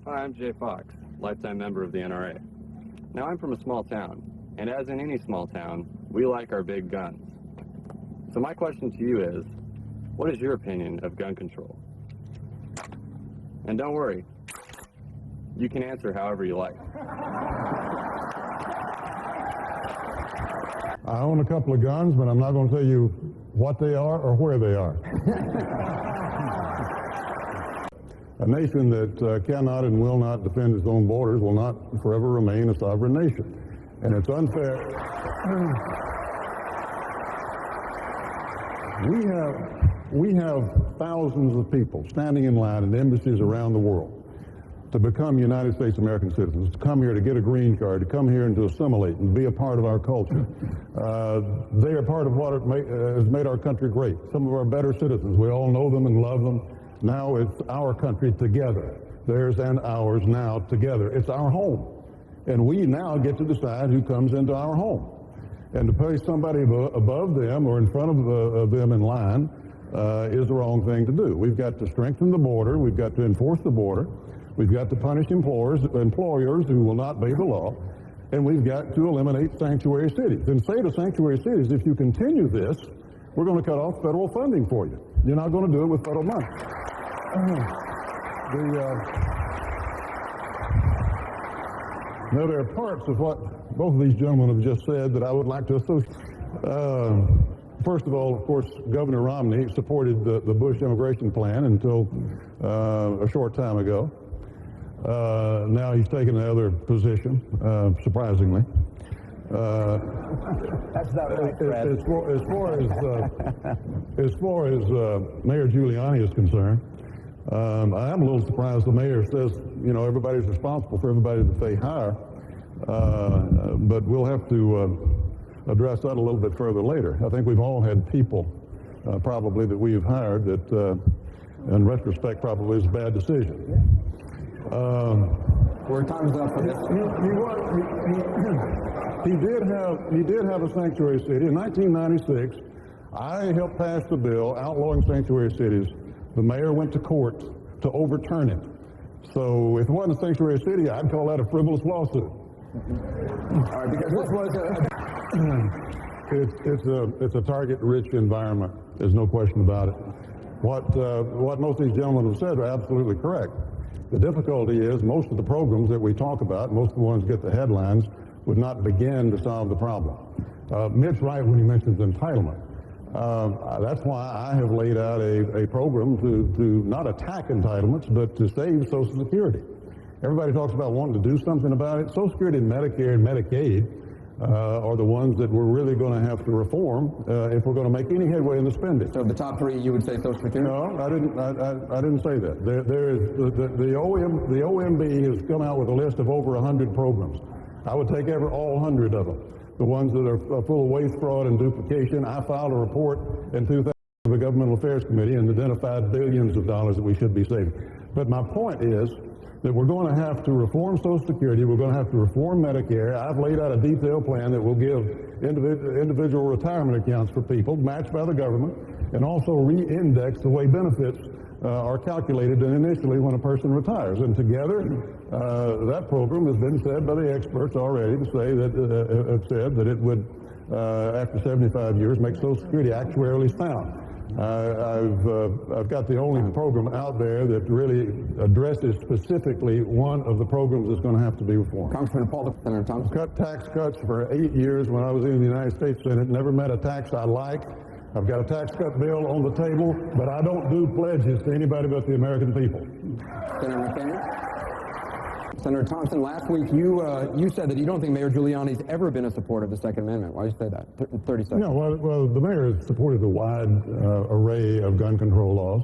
Hi, I'm Jay Fox, lifetime member of the NRA. Now, I'm from a small town, and as in any small town, we like our big guns. So my question to you is, what is your opinion of gun control? And don't worry, you can answer however you like. I own a couple of guns, but I'm not going to tell you what they are or where they are. A nation that cannot and will not defend its own borders will not forever remain a sovereign nation. And it's unfair. We have thousands of people standing in line in embassies around the world to become United States American citizens, to come here to get a green card, to come here and to assimilate and be a part of our culture. They are part of what has made our country great. Some of our better citizens, we all know them and love them. Now it's our country together. Theirs and ours now together. It's our home. And we now get to decide who comes into our home. And to place somebody above them or in front of them in line is the wrong thing to do. We've got to strengthen the border. We've got to enforce the border. We've got to punish employers who will not obey the law. And we've got to eliminate sanctuary cities. And say to sanctuary cities, if you continue this, we're going to cut off federal funding for you. You're not going to do it with federal money. Now, there are parts of what both of these gentlemen have just said that I would like to associate. First of all, of course, Governor Romney supported the Bush immigration plan until a short time ago. Now he's taken another position, surprisingly. That's not right, Fred. As far as Mayor Giuliani is concerned, I am a little surprised the mayor says, you know, everybody's responsible for everybody that they hire, but we'll have to address that a little bit further later. I think we've all had people probably that we've hired that, in retrospect, probably is a bad decision. We're time's up for this. He did have a sanctuary city. In 1996, I helped pass the bill outlawing sanctuary cities. The mayor went to court to overturn it. So if it wasn't a sanctuary city, I'd call that a frivolous lawsuit. All right, because this was it's a target-rich environment. There's no question about it. What most of these gentlemen have said are absolutely correct. The difficulty is most of the programs that we talk about, most of the ones that get the headlines, would not begin to solve the problem. Mitt's right when he mentions entitlement. That's why I have laid out a program to not attack entitlements, but to save Social Security. Everybody talks about wanting to do something about it. Social Security, Medicare, and Medicaid are the ones that we're really going to have to reform if we're going to make any headway in the spending. So the top three, you would say Social Security? No, I didn't say that. There is the OMB has come out with a list of over 100 programs. I would take all 100 of them. The ones that are full of waste, fraud, and duplication. I filed a report in 2000 of the Governmental Affairs Committee and identified billions of dollars that we should be saving. But my point is that we're going to have to reform Social Security. We're going to have to reform Medicare. I've laid out a detailed plan that will give individual retirement accounts for people matched by the government and also re-index the way benefits are calculated initially when a person retires. And together, that program has been said by the experts already to say that have said that it would, after 75 years, make Social Security actuarially sound. I've got the only program out there that really addresses specifically one of the programs that's going to have to be reformed. Congressman Paul, Senator Thompson. Cut tax cuts for 8 years when I was in the United States Senate. Never met a tax I like. I've got a tax cut bill on the table, but I don't do pledges to anybody but the American people. Senator McCain. Senator Thompson, last week you said that you don't think Mayor Giuliani's ever been a supporter of the Second Amendment. Why do you say that? 30 seconds. No, well, the mayor has supported a wide array of gun control laws.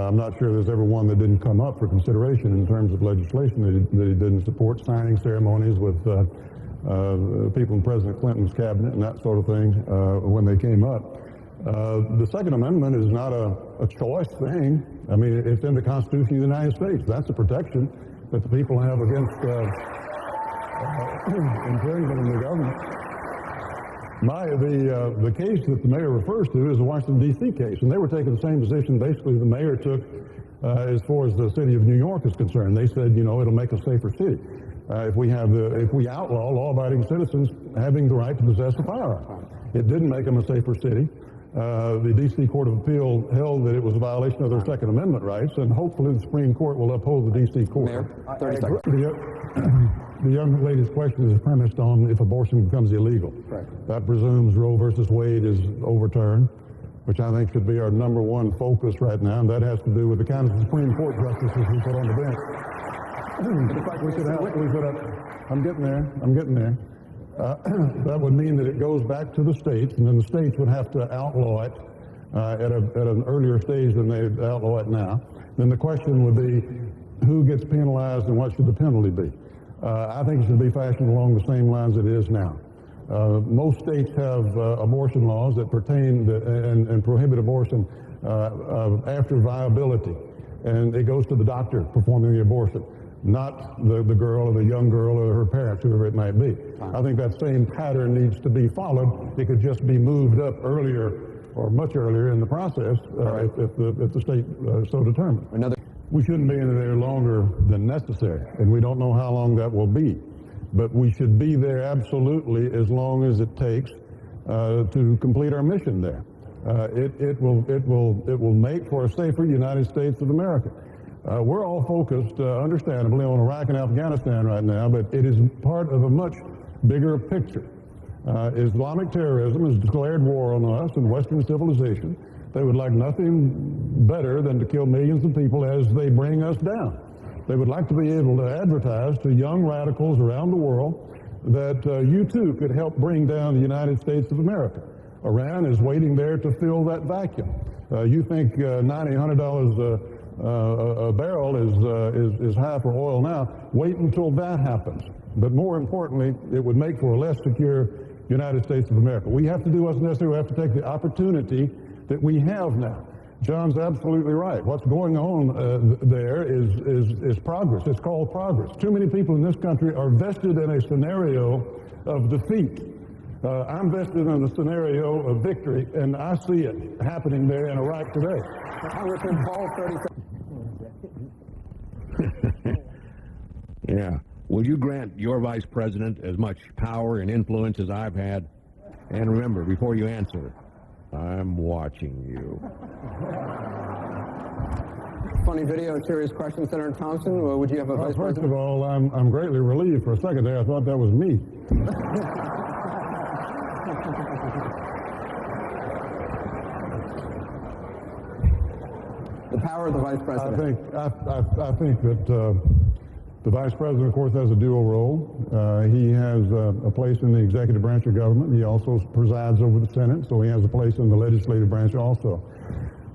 I'm not sure there's ever one that didn't come up for consideration in terms of legislation that he didn't support, signing ceremonies with people in President Clinton's cabinet and that sort of thing when they came up. The Second Amendment is not a choice thing. I mean, it's in the Constitution of the United States. That's a protection that the people have against infringement in the government. The case that the mayor refers to is the Washington, D.C. case, and they were taking the same position basically the mayor took as far as the city of New York is concerned. They said, you know, it'll make a safer city if we outlaw law-abiding citizens having the right to possess a firearm. It didn't make them a safer city. The D.C. Court of Appeal held that it was a violation of their Second Amendment rights, and hopefully the Supreme Court will uphold the D.C. Court. Mayor, 30 seconds. The young lady's question is premised on if abortion becomes illegal. Right. That presumes Roe versus Wade is overturned, which I think should be our number one focus right now, and that has to do with the kind of Supreme Court justices we put on the bench. I'm getting there. That would mean that it goes back to the states, and then the states would have to outlaw it at an earlier stage than they outlaw it now. Then the question would be, who gets penalized and what should the penalty be? I think it should be fashioned along the same lines it is now. Most states have abortion laws that pertain and prohibit abortion after viability, and it goes to the doctor performing the abortion, not the girl or the young girl or her parents, whoever it might be. I think that same pattern needs to be followed. It could just be moved up earlier or much earlier in the process if the state so determines. We shouldn't be in there longer than necessary, and we don't know how long that will be. But we should be there absolutely as long as it takes to complete our mission there. It will make for a safer United States of America. We're all focused, understandably, on Iraq and Afghanistan right now, but it is part of a much bigger picture. Islamic terrorism has declared war on us and Western civilization. They would like nothing better than to kill millions of people as they bring us down. They would like to be able to advertise to young radicals around the world that you too could help bring down the United States of America. Iran is waiting there to fill that vacuum. You think $90, $100 a barrel is high for oil now. Wait until that happens. But more importantly, it would make for a less secure United States of America. We have to do what's necessary. We have to take the opportunity that we have now. John's absolutely right. What's going on there is progress. It's called progress. Too many people in this country are vested in a scenario of defeat. I'm vested in a scenario of victory, and I see it happening there in Iraq today. Congressman Paul, 30 seconds. Yeah. Will you grant your vice president as much power and influence as I've had? And remember, before you answer, I'm watching you. Funny video, serious question, Senator Thompson. Would you have a vice First president? of all, I'm greatly relieved. For a second there, I thought that was me. The power of the vice president. I think that the vice president, of course, has a dual role. He has a place in the executive branch of government. He also presides over the Senate, so he has a place in the legislative branch also.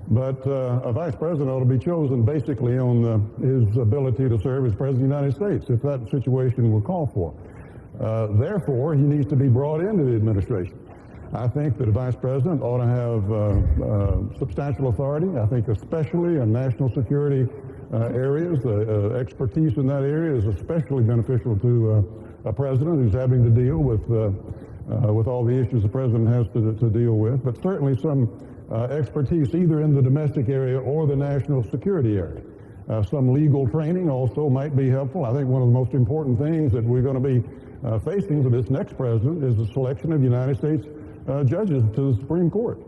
But a vice president ought to be chosen basically on his ability to serve as president of the United States, if that situation were called for. Therefore, he needs to be brought into the administration. I think that a vice president ought to have substantial authority. I think especially in national security areas, expertise in that area is especially beneficial to a president who's having to deal with all the issues the president has to deal with, but certainly some expertise either in the domestic area or the national security area. Some legal training also might be helpful. I think one of the most important things that we're going to be facing for this next president is the selection of United States judges to the Supreme Court.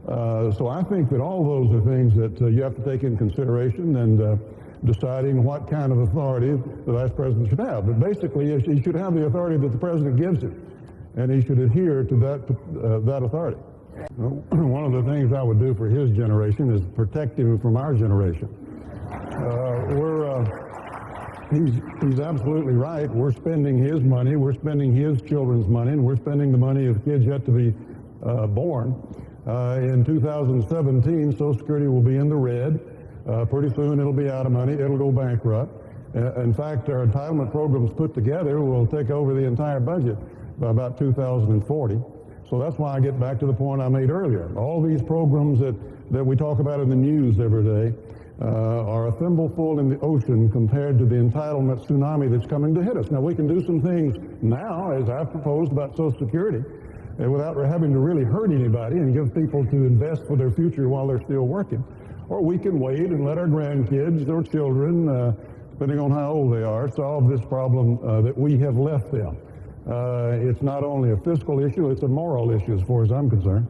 So I think that all those are things that you have to take into consideration and deciding what kind of authority the vice president should have. But basically, he should have the authority that the president gives him, and he should adhere to that authority. One of the things I would do for his generation is protect him from our generation. He's absolutely right. We're spending his money, we're spending his children's money, and we're spending the money of kids yet to be born. In 2017, Social Security will be in the red. Pretty soon it'll be out of money. It'll go bankrupt. In fact, our entitlement programs put together will take over the entire budget by about 2040. So that's why I get back to the point I made earlier. All these programs that we talk about in the news every day are a thimbleful in the ocean compared to the entitlement tsunami that's coming to hit us. Now, we can do some things now, as I've proposed about Social Security, without having to really hurt anybody and give people to invest for their future while they're still working. Or we can wait and let our grandkids or children, depending on how old they are, solve this problem that we have left them. It's not only a fiscal issue, it's a moral issue as far as I'm concerned.